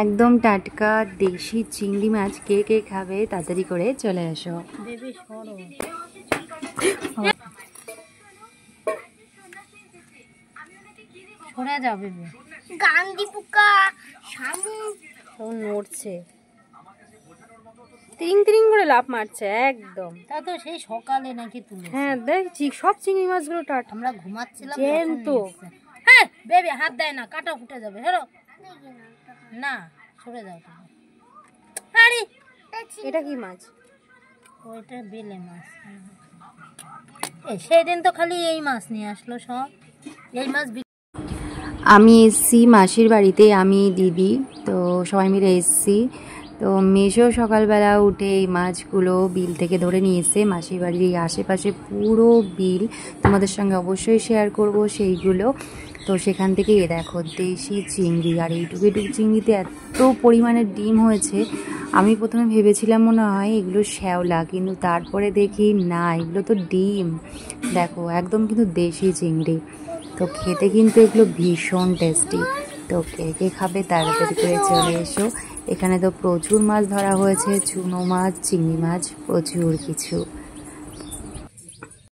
একদম টাটকা দেশি চিংড়ি মাছ কে কে খাবে তাড়াতাড়ি করে চলে এসো। সরে যাবে গান্ধী পোকা নড়ছে, তিরিং তিরিং করে লাফ মারছে একদম। তা তো সেই সকালে নাকি তুলে। হ্যাঁ দেখছি সব চিংড়ি মাছগুলো টাটকা, আমরা ঘুমাচ্ছিলাম জ্যান্ত। হ্যাঁ বেবি হাত দেয় না, কাটা ফুটে যাবে। হ্যালো না, সরে যাও তুমি। আরে এটা কি মাছ? ওইটা বেলে মাছ। সেদিন তো খালি এই মাছ নিয়ে আসলো, সব এই মাছ। আমি এসছি মাসির বাড়িতে, আমি দিদি তো সবাই মিলে এসছি। তো মেশো সকালবেলা উঠে এই মাছগুলো বিল থেকে ধরে নিয়ে এসে মাসির বাড়ির এই আশেপাশে পুরো বিল তোমাদের সঙ্গে অবশ্যই শেয়ার করব সেইগুলো। তো সেখান থেকে এ দেখো দেশি চিংড়ি, আর এইটুকু চিংড়িতে এত পরিমাণে ডিম হয়েছে। আমি প্রথমে ভেবেছিলাম মনে হয় এগুলো শ্যাওলা, কিন্তু তারপরে দেখি না, এগুলো তো ডিম। দেখো একদম কিন্তু দেশি চিংড়ি। তো খেতে কিন্তু এগুলো ভীষণ টেস্টি। তো কে কে খাবে তাড়াতাড়ি করে চলে এসো। এখানে তো প্রচুর মাছ ধরা হয়েছে, চুনো মাছ, চিংড়ি মাছ, প্রচুর কিছু।